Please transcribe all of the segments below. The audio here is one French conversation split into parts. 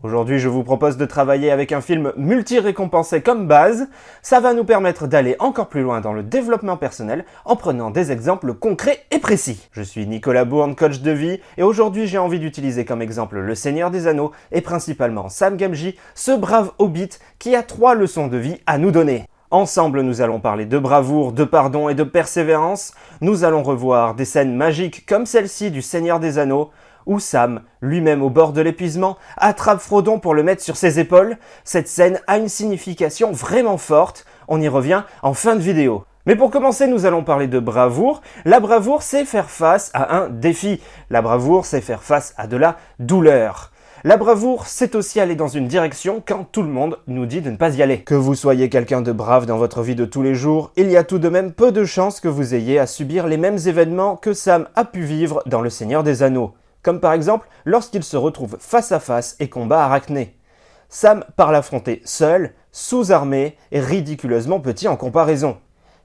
Aujourd'hui, je vous propose de travailler avec un film multi-récompensé comme base. Ça va nous permettre d'aller encore plus loin dans le développement personnel en prenant des exemples concrets et précis. Je suis Nicolas Bourne, coach de vie, et aujourd'hui j'ai envie d'utiliser comme exemple Le Seigneur des Anneaux et principalement Sam Gamgee, ce brave hobbit qui a 3 leçons de vie à nous donner. Ensemble, nous allons parler de bravoure, de pardon et de persévérance. Nous allons revoir des scènes magiques comme celle-ci du Seigneur des Anneaux, où Sam, lui-même au bord de l'épuisement, attrape Frodon pour le mettre sur ses épaules. Cette scène a une signification vraiment forte. On y revient en fin de vidéo. Mais pour commencer, nous allons parler de bravoure. La bravoure, c'est faire face à un défi. La bravoure, c'est faire face à de la douleur. La bravoure, c'est aussi aller dans une direction quand tout le monde nous dit de ne pas y aller. Que vous soyez quelqu'un de brave dans votre vie de tous les jours, il y a tout de même peu de chances que vous ayez à subir les mêmes événements que Sam a pu vivre dans Le Seigneur des Anneaux. Comme par exemple lorsqu'il se retrouve face à face et combat Arachné. Sam part l'affronter seul, sous-armé et ridiculeusement petit en comparaison.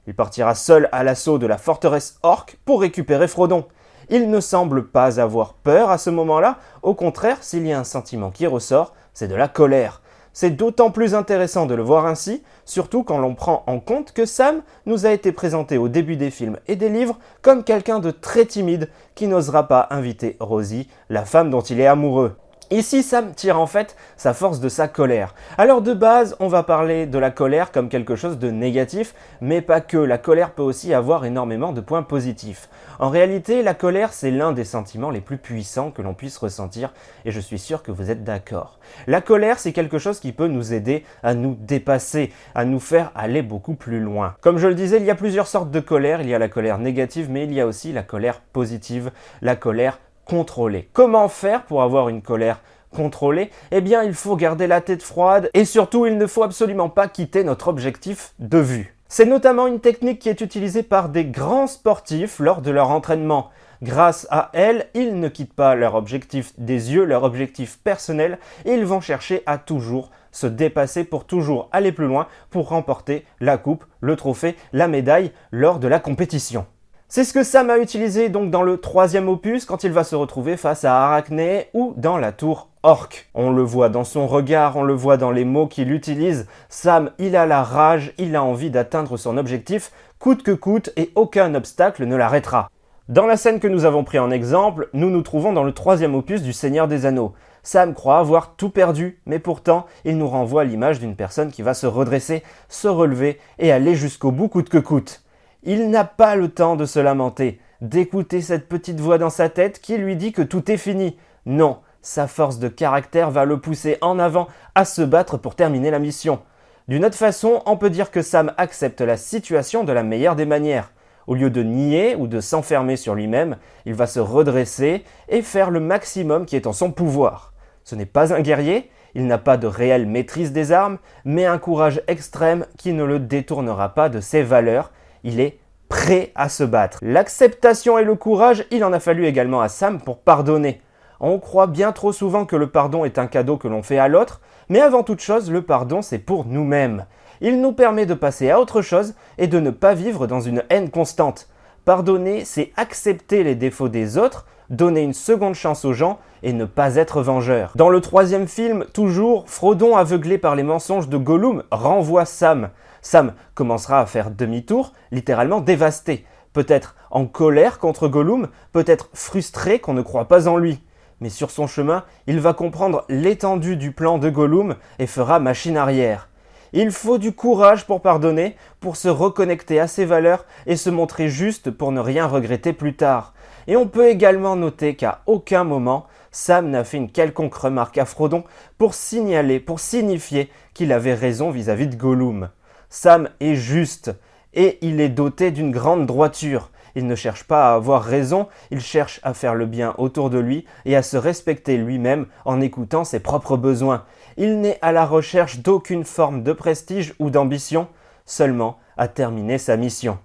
Il partira seul à l'assaut de la forteresse orque pour récupérer Frodon. Il ne semble pas avoir peur à ce moment-là, au contraire, s'il y a un sentiment qui ressort, c'est de la colère. C'est d'autant plus intéressant de le voir ainsi, surtout quand l'on prend en compte que Sam nous a été présenté au début des films et des livres comme quelqu'un de très timide qui n'osera pas inviter Rosie, la femme dont il est amoureux. Ici, Sam tire en fait sa force de sa colère. Alors de base, on va parler de la colère comme quelque chose de négatif, mais pas que. La colère peut aussi avoir énormément de points positifs. En réalité, la colère, c'est l'un des sentiments les plus puissants que l'on puisse ressentir, et je suis sûr que vous êtes d'accord. La colère, c'est quelque chose qui peut nous aider à nous dépasser, à nous faire aller beaucoup plus loin. Comme je le disais, il y a plusieurs sortes de colère. Il y a la colère négative, mais il y a aussi la colère positive, la colère contrôlée. Comment faire pour avoir une colère contrôlée? Eh bien, il faut garder la tête froide et surtout, il ne faut absolument pas quitter notre objectif de vue. C'est notamment une technique qui est utilisée par des grands sportifs lors de leur entraînement. Grâce à elle, ils ne quittent pas leur objectif des yeux, leur objectif personnel, et ils vont chercher à toujours se dépasser pour toujours aller plus loin pour remporter la coupe, le trophée, la médaille lors de la compétition. C'est ce que Sam a utilisé donc dans le 3e opus quand il va se retrouver face à Arachné ou dans la tour orque. On le voit dans son regard, on le voit dans les mots qu'il utilise. Sam, il a la rage, il a envie d'atteindre son objectif, coûte que coûte, et aucun obstacle ne l'arrêtera. Dans la scène que nous avons pris en exemple, nous nous trouvons dans le 3e opus du Seigneur des Anneaux. Sam croit avoir tout perdu, mais pourtant, il nous renvoie l'image d'une personne qui va se redresser, se relever et aller jusqu'au bout coûte que coûte. Il n'a pas le temps de se lamenter, d'écouter cette petite voix dans sa tête qui lui dit que tout est fini. Non, sa force de caractère va le pousser en avant à se battre pour terminer la mission. D'une autre façon, on peut dire que Sam accepte la situation de la meilleure des manières. Au lieu de nier ou de s'enfermer sur lui-même, il va se redresser et faire le maximum qui est en son pouvoir. Ce n'est pas un guerrier, il n'a pas de réelle maîtrise des armes, mais un courage extrême qui ne le détournera pas de ses valeurs. Il est prêt à se battre. L'acceptation et le courage, il en a fallu également à Sam pour pardonner. On croit bien trop souvent que le pardon est un cadeau que l'on fait à l'autre, mais avant toute chose, le pardon c'est pour nous-mêmes. Il nous permet de passer à autre chose et de ne pas vivre dans une haine constante. Pardonner, c'est accepter les défauts des autres, donner une seconde chance aux gens et ne pas être vengeur. Dans le 3e film, toujours, Frodon, aveuglé par les mensonges de Gollum, renvoie Sam. Sam commencera à faire demi-tour, littéralement dévasté. Peut-être en colère contre Gollum, peut-être frustré qu'on ne croit pas en lui. Mais sur son chemin, il va comprendre l'étendue du plan de Gollum et fera machine arrière. Il faut du courage pour pardonner, pour se reconnecter à ses valeurs et se montrer juste pour ne rien regretter plus tard. Et on peut également noter qu'à aucun moment, Sam n'a fait une quelconque remarque à Frodon pour signaler, pour signifier qu'il avait raison vis-à-vis de Gollum. Sam est juste et il est doté d'une grande droiture. Il ne cherche pas à avoir raison, il cherche à faire le bien autour de lui et à se respecter lui-même en écoutant ses propres besoins. Il n'est à la recherche d'aucune forme de prestige ou d'ambition, seulement à terminer sa mission.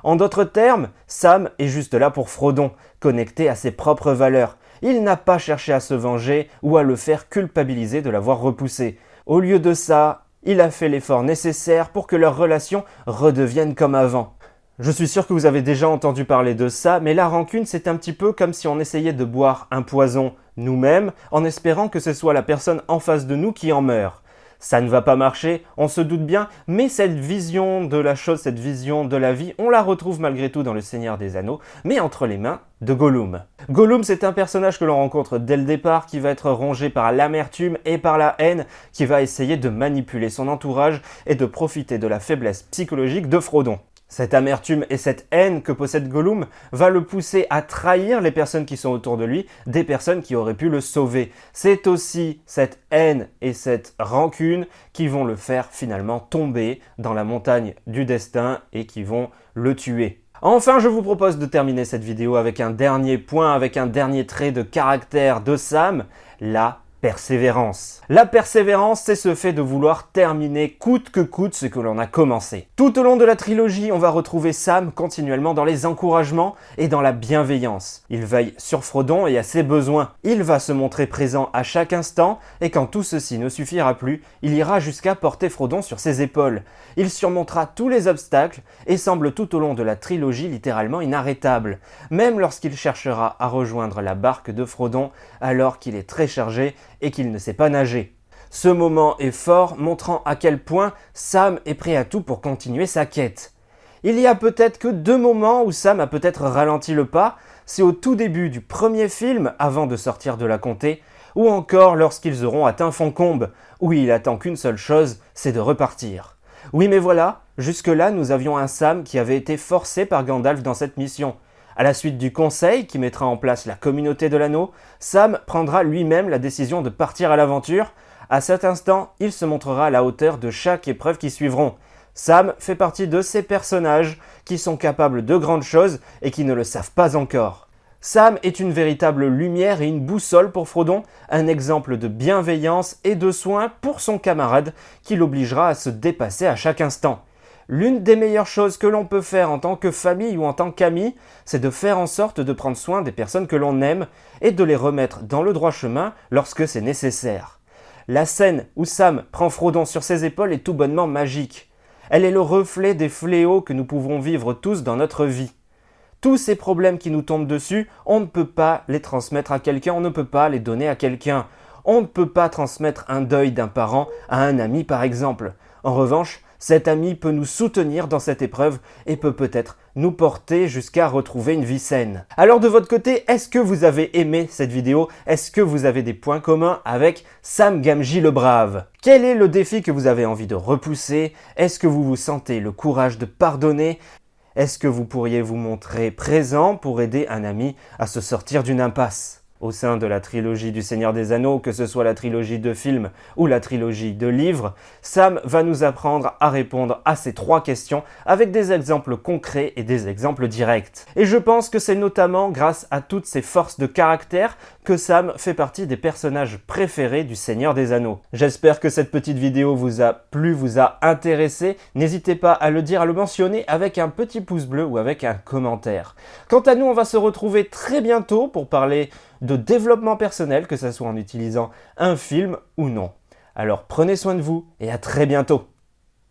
En d'autres termes, Sam est juste là pour Frodon, connecté à ses propres valeurs. Il n'a pas cherché à se venger ou à le faire culpabiliser de l'avoir repoussé. Au lieu de ça, il a fait l'effort nécessaire pour que leur relation redevienne comme avant. Je suis sûr que vous avez déjà entendu parler de ça, mais la rancune, c'est un petit peu comme si on essayait de boire un poison nous-mêmes, en espérant que ce soit la personne en face de nous qui en meurt. Ça ne va pas marcher, on se doute bien, mais cette vision de la chose, cette vision de la vie, on la retrouve malgré tout dans Le Seigneur des Anneaux, mais entre les mains de Gollum. Gollum, c'est un personnage que l'on rencontre dès le départ, qui va être rongé par l'amertume et par la haine, qui va essayer de manipuler son entourage et de profiter de la faiblesse psychologique de Frodon. Cette amertume et cette haine que possède Gollum va le pousser à trahir les personnes qui sont autour de lui, des personnes qui auraient pu le sauver. C'est aussi cette haine et cette rancune qui vont le faire finalement tomber dans la montagne du destin et qui vont le tuer. Enfin, je vous propose de terminer cette vidéo avec un dernier point, avec un dernier trait de caractère de Sam, la persévérance. La persévérance, c'est ce fait de vouloir terminer coûte que coûte ce que l'on a commencé. Tout au long de la trilogie, on va retrouver Sam continuellement dans les encouragements et dans la bienveillance. Il veille sur Frodon et à ses besoins. Il va se montrer présent à chaque instant et quand tout ceci ne suffira plus, il ira jusqu'à porter Frodon sur ses épaules. Il surmontera tous les obstacles et semble tout au long de la trilogie littéralement inarrêtable, même lorsqu'il cherchera à rejoindre la barque de Frodon alors qu'il est très chargé et qu'il ne sait pas nager. Ce moment est fort, montrant à quel point Sam est prêt à tout pour continuer sa quête. Il y a peut-être que 2 moments où Sam a peut-être ralenti le pas, c'est au tout début du premier film, avant de sortir de la comté, ou encore lorsqu'ils auront atteint Foncombe, où il attend qu'une seule chose, c'est de repartir. Oui mais voilà, jusque-là nous avions un Sam qui avait été forcé par Gandalf dans cette mission. À la suite du conseil qui mettra en place la communauté de l'anneau, Sam prendra lui-même la décision de partir à l'aventure. À cet instant, il se montrera à la hauteur de chaque épreuve qui suivront. Sam fait partie de ces personnages qui sont capables de grandes choses et qui ne le savent pas encore. Sam est une véritable lumière et une boussole pour Frodon, un exemple de bienveillance et de soin pour son camarade qui l'obligera à se dépasser à chaque instant. L'une des meilleures choses que l'on peut faire en tant que famille ou en tant qu'ami, c'est de faire en sorte de prendre soin des personnes que l'on aime et de les remettre dans le droit chemin lorsque c'est nécessaire. La scène où Sam prend Frodon sur ses épaules est tout bonnement magique. Elle est le reflet des fléaux que nous pouvons vivre tous dans notre vie. Tous ces problèmes qui nous tombent dessus, on ne peut pas les transmettre à quelqu'un, on ne peut pas les donner à quelqu'un. On ne peut pas transmettre un deuil d'un parent à un ami par exemple. En revanche, cet ami peut nous soutenir dans cette épreuve et peut peut-être nous porter jusqu'à retrouver une vie saine. Alors de votre côté, est-ce que vous avez aimé cette vidéo? Est-ce que vous avez des points communs avec Sam Gamgee le Brave? Quel est le défi que vous avez envie de repousser? Est-ce que vous vous sentez le courage de pardonner? Est-ce que vous pourriez vous montrer présent pour aider un ami à se sortir d'une impasse? Au sein de la trilogie du Seigneur des Anneaux, que ce soit la trilogie de films ou la trilogie de livres, Sam va nous apprendre à répondre à ces 3 questions avec des exemples concrets et des exemples directs. Et je pense que c'est notamment grâce à toutes ces forces de caractère que Sam fait partie des personnages préférés du Seigneur des Anneaux. J'espère que cette petite vidéo vous a plu, vous a intéressé. N'hésitez pas à le dire, à le mentionner avec un petit pouce bleu ou avec un commentaire. Quant à nous, on va se retrouver très bientôt pour parler de développement personnel, que ce soit en utilisant un film ou non. Alors prenez soin de vous et à très bientôt.